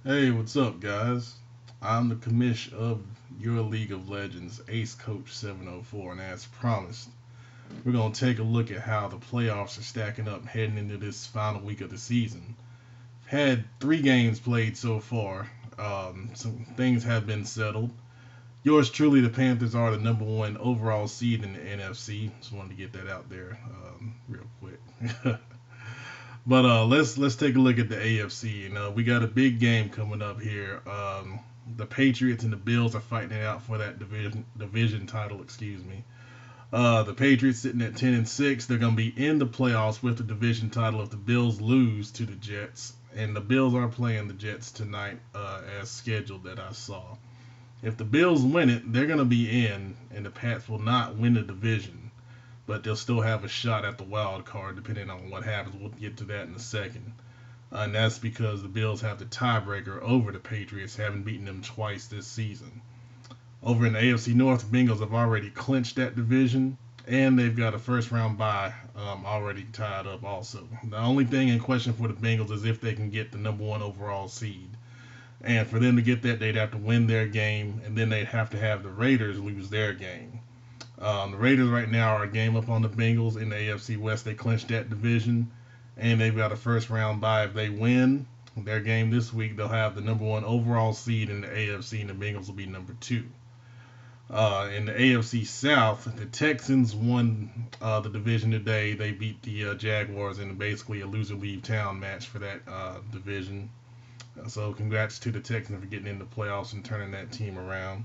Hey, what's up, guys? I'm the commish of your League of Legends, AceCoach704, and as promised, we're going to take a look at how the playoffs are stacking up heading into this final week of the season. Had 3 games played so far. Some things have been settled. Yours truly, the Panthers are the number one overall seed in the NFC. Just wanted to get that out there real quick. But let's take a look at the AFC. We got a big game coming up here. The Patriots and the Bills are fighting it out for that division title. Excuse me. The Patriots sitting at 10-6. They're going to be in the playoffs with the division title if the Bills lose to the Jets. And the Bills are playing the Jets tonight as scheduled that I saw. If the Bills win it, they're going to be in, and the Pats will not win the division, but they'll still have a shot at the wild card depending on what happens. We'll get to that in a second. And that's because the Bills have the tiebreaker over the Patriots, having beaten them twice this season. Over in the AFC North, the Bengals have already clinched that division, and they've got a first round bye already tied up also. The only thing in question for the Bengals is if they can get the number one overall seed. And for them to get that, they'd have to win their game, and then they'd have to have the Raiders lose their game. The Raiders right now are a game up on the Bengals in the AFC West. They clinched that division, and they've got a first round bye. If they win their game this week, they'll have the number one overall seed in the AFC, and the Bengals will be number two. In the AFC South, the Texans won the division today. They beat the Jaguars in basically a loser leave town match for that division. So congrats to the Texans for getting into the playoffs and turning that team around.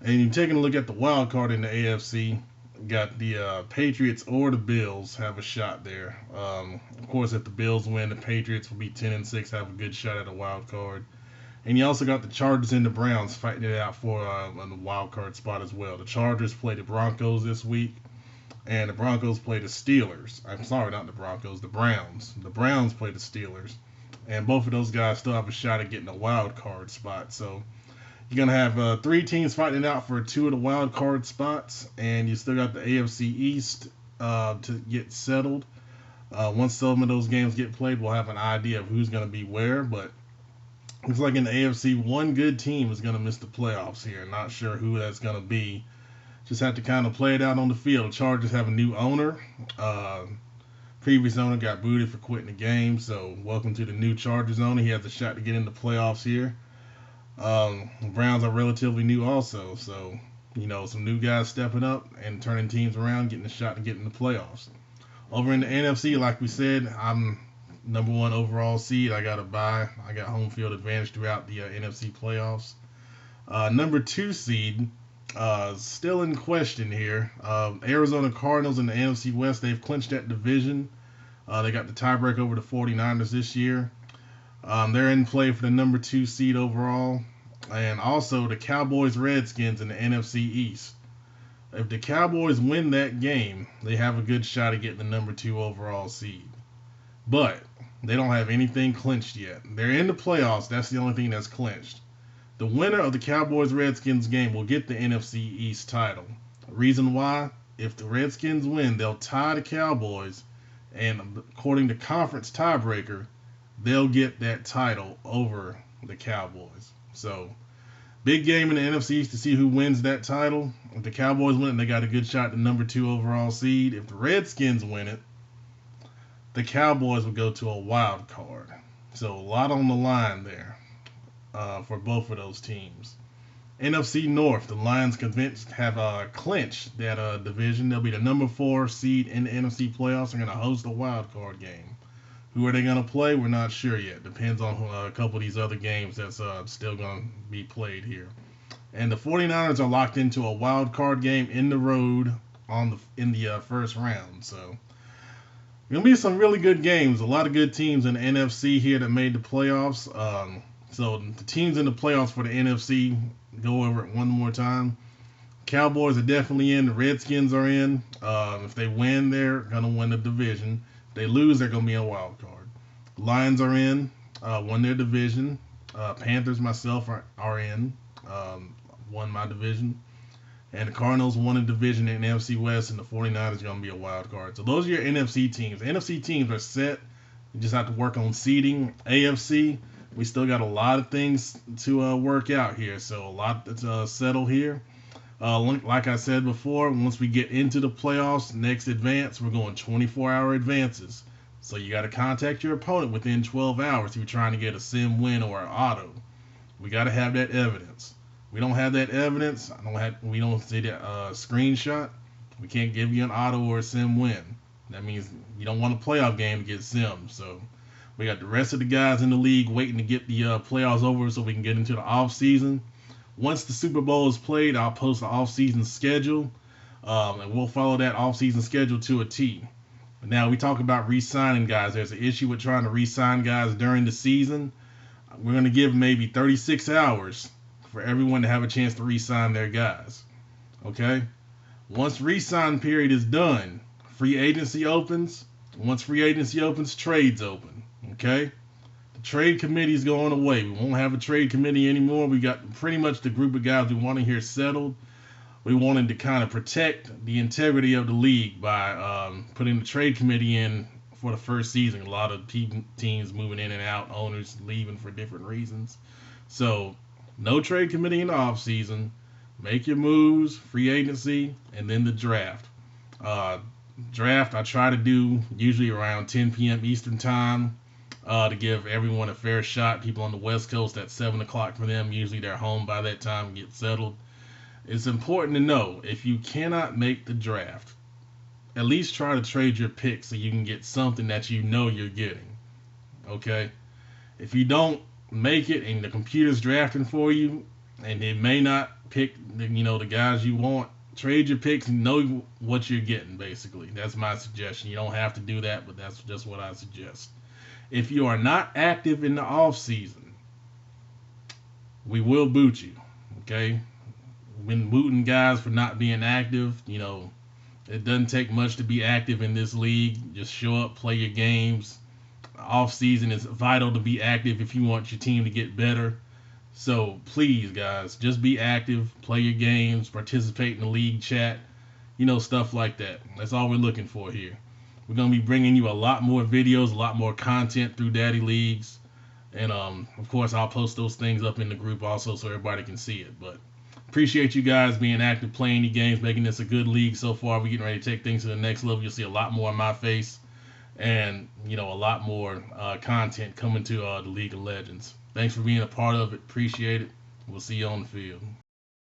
And you're taking a look at the wild card in the AFC. Got the Patriots or the Bills have a shot there. Of course, if the Bills win, the Patriots will be 10-6, have a good shot at a wild card. And you also got the Chargers and the Browns fighting it out for on the wild card spot as well. The Chargers play the Broncos this week, and the Broncos play the Steelers. I'm sorry, not the Broncos, the Browns. The Browns play the Steelers, and both of those guys still have a shot at getting a wild card spot. So you're going to have 3 teams fighting it out for 2 of the wild card spots, and you still got the AFC East to get settled. Once some of those games get played, we'll have an idea of who's going to be where, but looks like in the AFC, one good team is going to miss the playoffs here. Not sure who that's going to be. Just have to kind of play it out on the field. The Chargers have a new owner. Previous owner got booted for quitting the game, so welcome to the new Chargers owner. He has a shot to get in the playoffs here. Browns are relatively new also, so some new guys stepping up and turning teams around, getting a shot to get in the playoffs. Over in the NFC, like we said, I'm number one overall seed. I got a bye. I got home field advantage throughout the NFC playoffs. Number 2 seed, still in question here. Arizona Cardinals in the NFC West, they've clinched that division. They got the tiebreak over the 49ers this year. They're in play for the number 2 seed overall. And also the Cowboys Redskins in the NFC East. If the Cowboys win that game, they have a good shot at getting the number 2 overall seed. But they don't have anything clinched yet. They're in the playoffs. That's the only thing that's clinched. The winner of the Cowboys Redskins game will get the NFC East title. Reason why? If the Redskins win, they'll tie the Cowboys, and according to conference tiebreaker, they'll get that title over the Cowboys. So, big game in the NFC East to see who wins that title. If the Cowboys win it, they got a good shot at the number 2 overall seed. If the Redskins win it, the Cowboys will go to a wild card. So a lot on the line there for both of those teams. NFC North, the Lions have clinched that division. They'll be the number 4 seed in the NFC playoffs. They're going to host a wild card game. Who are they going to play? We're not sure yet. Depends on a couple of these other games that's still going to be played here. And the 49ers are locked into a wild card game in the road in the first round. So going to be some really good games. A lot of good teams in the NFC here that made the playoffs. So the teams in the playoffs for the NFC, go over it one more time. Cowboys are definitely in. The Redskins are in. If they win, they're going to win the division. If they lose, they're going to be a wild card. Lions are in. Won their division. Panthers, myself, are in. Won my division. And the Cardinals won a division in the NFC West, and the 49ers are going to be a wild card. So those are your NFC teams. NFC teams are set. You just have to work on seeding. AFC, We still got a lot of things to work out here, so a lot to settle here. Like I said before, once we get into the playoffs, next advance, we're going 24-hour advances. So you got to contact your opponent within 12 hours if you're trying to get a sim win or an auto. We got to have that evidence. We don't have that evidence. We don't see that screenshot. We can't give you an auto or a sim win. That means you don't want a playoff game to get sim. So we got the rest of the guys in the league waiting to get the playoffs over so we can get into the off season. Once the Super Bowl is played, I'll post the off-season schedule, and we'll follow that off-season schedule to a T. Now, we talk about re-signing guys. There's an issue with trying to re-sign guys during the season. We're going to give maybe 36 hours for everyone to have a chance to re-sign their guys. Okay? Once re-sign period is done, free agency opens. Once free agency opens, trades open. Okay? Trade committee is going away. We won't have a trade committee anymore. We got pretty much the group of guys we want to hear settled. We wanted to kind of protect the integrity of the league by putting the trade committee in for the first season. A lot of teams moving in and out, owners leaving for different reasons. So no trade committee in the offseason. Make your moves, free agency, and then the draft. Draft I try to do usually around 10 p.m. Eastern time. To give everyone a fair shot. People on the West Coast at 7 o'clock for them. Usually they're home by that time and get settled. It's important to know if you cannot make the draft, at least try to trade your pick so you can get something that you know you're getting. Okay? If you don't make it and the computer's drafting for you and it may not pick the guys you want, trade your picks and know what you're getting, basically. That's my suggestion. You don't have to do that, but that's just what I suggest. If you are not active in the off season, we will boot you. Okay? Been booting guys for not being active. It doesn't take much to be active in this league. Just show up, play your games. Off season is vital to be active if you want your team to get better. So please, guys, just be active, play your games, participate in the league chat, stuff like that. That's all we're looking for here. We're going to be bringing you a lot more videos, a lot more content through Daddy Leagues. And, of course, I'll post those things up in the group also so everybody can see it. But appreciate you guys being active, playing the games, making this a good league so far. We're getting ready to take things to the next level. You'll see a lot more on my face and, a lot more content coming to the League of Legends. Thanks for being a part of it. Appreciate it. We'll see you on the field.